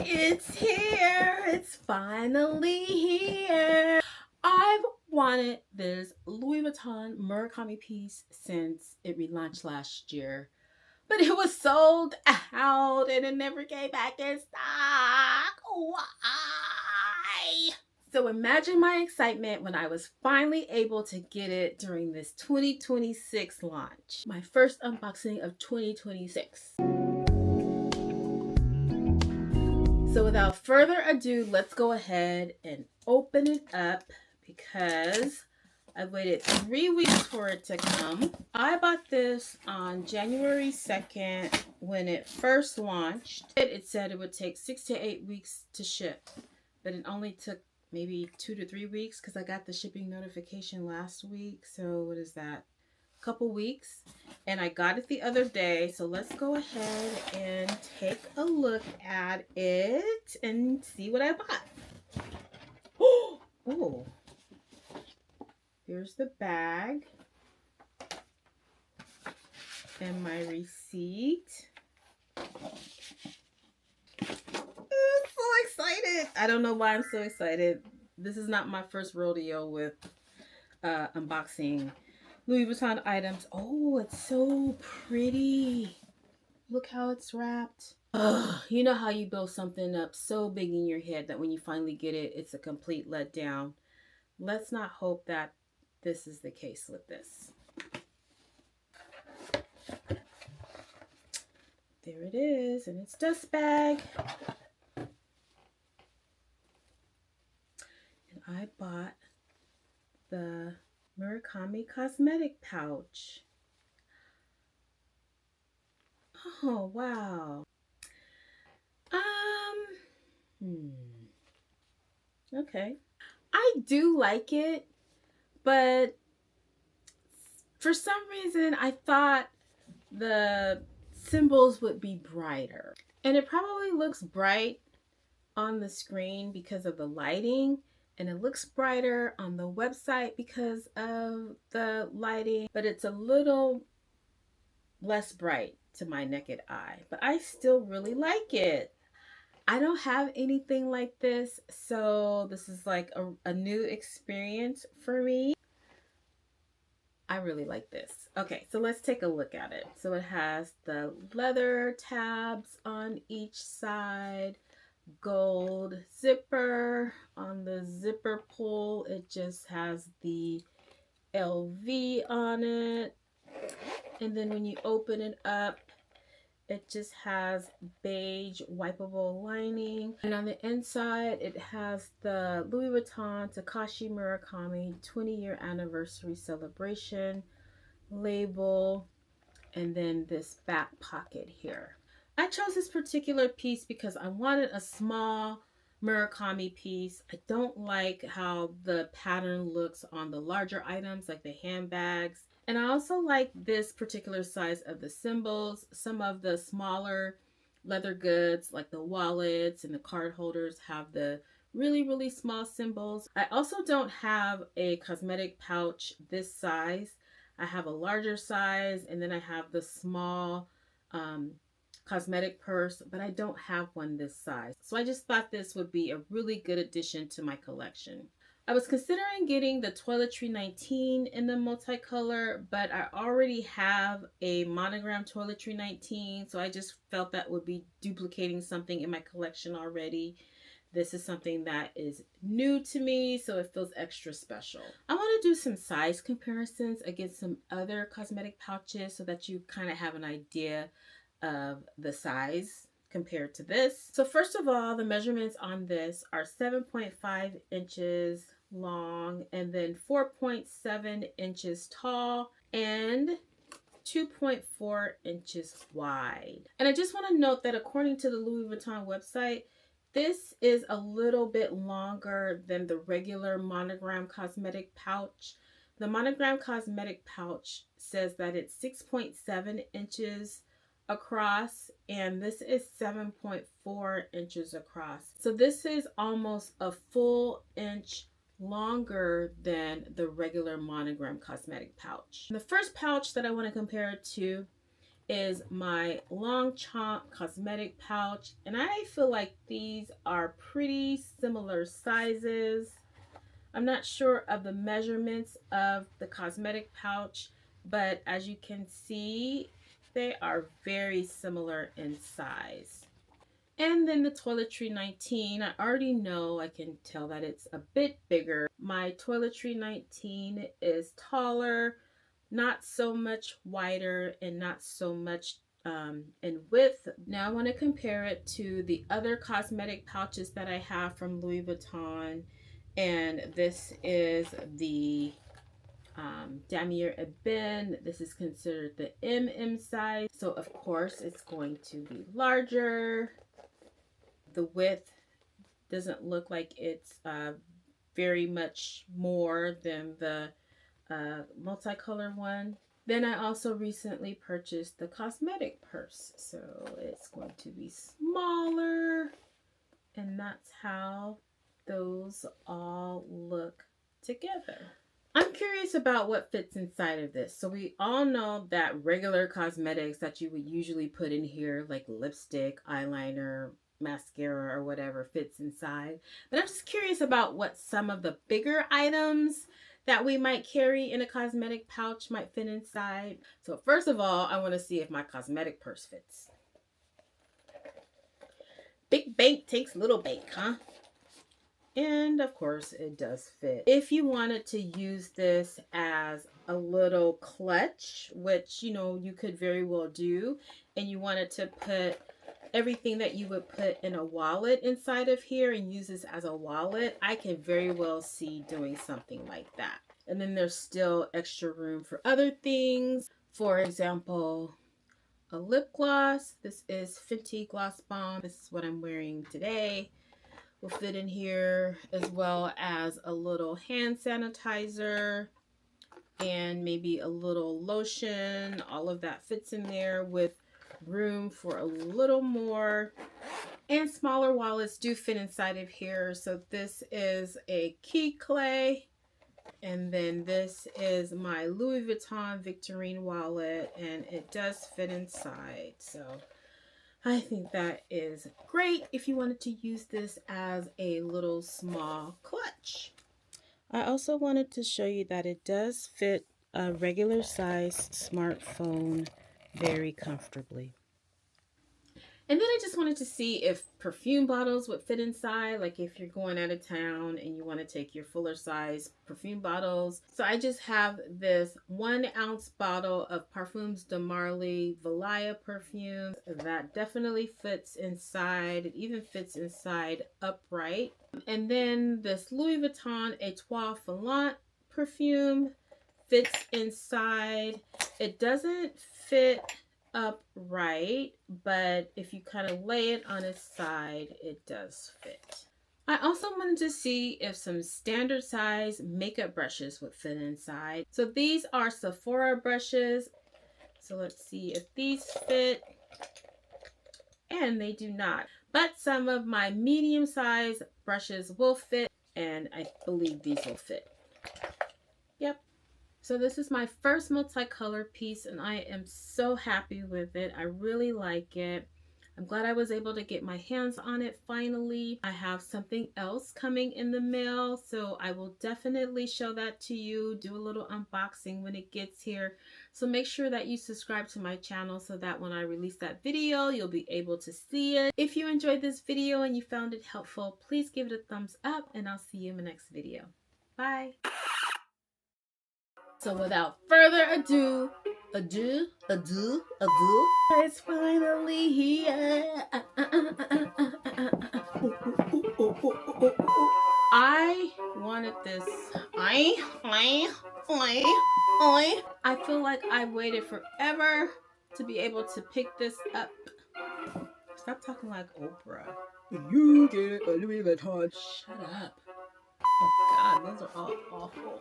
It's here. It's finally here. I've wanted this Louis Vuitton Murakami piece since it relaunched last year, but it was sold out and it never came back in stock. Why? So imagine my excitement when I was finally able to get it during this 2026 launch. My first unboxing of 2026. So without further ado, let's go ahead and open it up because I've waited 3 weeks for it to come. I bought this on January 2nd when it first launched. It said it would take 6 to 8 weeks to ship, but it only took maybe 2 to 3 weeks because I got the shipping notification last week. So what is that? Couple weeks, and I got it the other day. So let's go ahead and take a look at it and see what I bought. Oh, here's the bag and my receipt. I'm so excited. I don't know why I'm so excited. This is not my first rodeo with unboxing Louis Vuitton items. Oh, it's so pretty. Look how it's wrapped. Ugh, you know how you build something up so big in your head that when you finally get it, it's a complete letdown. Let's not hope that this is the case with this. There it is in its dust bag. And I bought the Murakami Cosmetic pouch. Oh, wow. Okay. I do like it, but for some reason I thought the symbols would be brighter. And it probably looks bright on the screen because of the lighting, and it looks brighter on the website because of the lighting, but it's a little less bright to my naked eye. But I still really like it. I don't have anything like this, so this is like a new experience for me. I really like this. Okay, so let's take a look at it. So it has the leather tabs on each side, gold zipper. On the zipper pull, it just has the LV on it. And then when you open it up, it just has beige wipeable lining. And on the inside, it has the Louis Vuitton Takashi Murakami 20-year anniversary celebration label. And then this back pocket here. I chose this particular piece because I wanted a small Murakami piece. I don't like how the pattern looks on the larger items like the handbags. And I also like this particular size of the symbols. Some of the smaller leather goods like the wallets and the card holders have the really small symbols. I also don't have a cosmetic pouch this size. I have a larger size, and then I have the small cosmetic purse, but I don't have one this size. So I just thought this would be a really good addition to my collection. I was considering getting the Toiletry 19 in the multicolor, but I already have a monogram Toiletry 19, so I just felt that would be duplicating something in my collection already. This is something that is new to me, so it feels extra special. I want to do some size comparisons against some other cosmetic pouches so that you kind of have an idea of the size compared to this. So first of all, the measurements on this are 7.5 inches long and then 4.7 inches tall and 2.4 inches wide. And I just want to note that according to the Louis Vuitton website, this is a little bit longer than the regular monogram cosmetic pouch. The monogram cosmetic pouch says that it's 6.7 inches across, and this is 7.4 inches across. So this is almost a full inch longer than the regular monogram cosmetic pouch. The first pouch that I want to compare it to is my long chomp cosmetic pouch, and I feel like these are pretty similar sizes. I'm not sure of the measurements of the cosmetic pouch, but as you can see, they are very similar in size. And then the Toiletry 19, I already know, I can tell that it's a bit bigger. My Toiletry 19 is taller, not so much wider, and not so much in width. Now I want to compare it to the other cosmetic pouches that I have from Louis Vuitton. And this is the Damier Ebene. This is considered the MM size. So of course it's going to be larger. The width doesn't look like it's very much more than the multicolor one. Then I also recently purchased the cosmetic purse, so it's going to be smaller, and that's how those all look together. I'm curious about what fits inside of this. So we all know that regular cosmetics that you would usually put in here, like lipstick, eyeliner, mascara, or whatever, fits inside. But I'm just curious about what some of the bigger items that we might carry in a cosmetic pouch might fit inside. So first of all, I want to see if my cosmetic purse fits. Big bank takes little bank, huh? And of course it does fit. If you wanted to use this as a little clutch, which you could very well do, and you wanted to put everything that you would put in a wallet inside of here and use this as a wallet, I can very well see doing something like that. And then there's still extra room for other things. For example, a lip gloss. This is Fenty Gloss Bomb. This is what I'm wearing today. Will fit in here, as well as a little hand sanitizer and maybe a little lotion. All of that fits in there with room for a little more. And smaller wallets do fit inside of here. So this is a key clay, and then this is my Louis Vuitton Victorine wallet, and it does fit inside. So I think that is great if you wanted to use this as a little small clutch. I also wanted to show you that it does fit a regular size smartphone very comfortably. And then I just wanted to see if perfume bottles would fit inside, like if you're going out of town and you want to take your fuller size perfume bottles. So I just have this 1 ounce bottle of Parfums de Marly Valaya perfume. That definitely fits inside. It even fits inside upright. And then this Louis Vuitton Etoile Filante perfume fits inside. It doesn't fit upright, but if you kind of lay it on its side, it does fit. I also wanted to see if some standard size makeup brushes would fit inside. So these are Sephora brushes. So let's see if these fit. And they do not. But some of my medium size brushes will fit, and I believe these will fit. Yep. So this is my first multicolor piece, and I am so happy with it. I really like it. I'm glad I was able to get my hands on it finally. I have something else coming in the mail, so I will definitely show that to you, do a little unboxing when it gets here. So make sure that you subscribe to my channel so that when I release that video, you'll be able to see it. If you enjoyed this video and you found it helpful, please give it a thumbs up, and I'll see you in the next video. Bye. So without further ado, it's finally here. I wanted this. I feel like I waited forever to be able to pick this up. Stop talking like Oprah. You get a Louis Vuitton. Shut up. Oh God, those are all awful.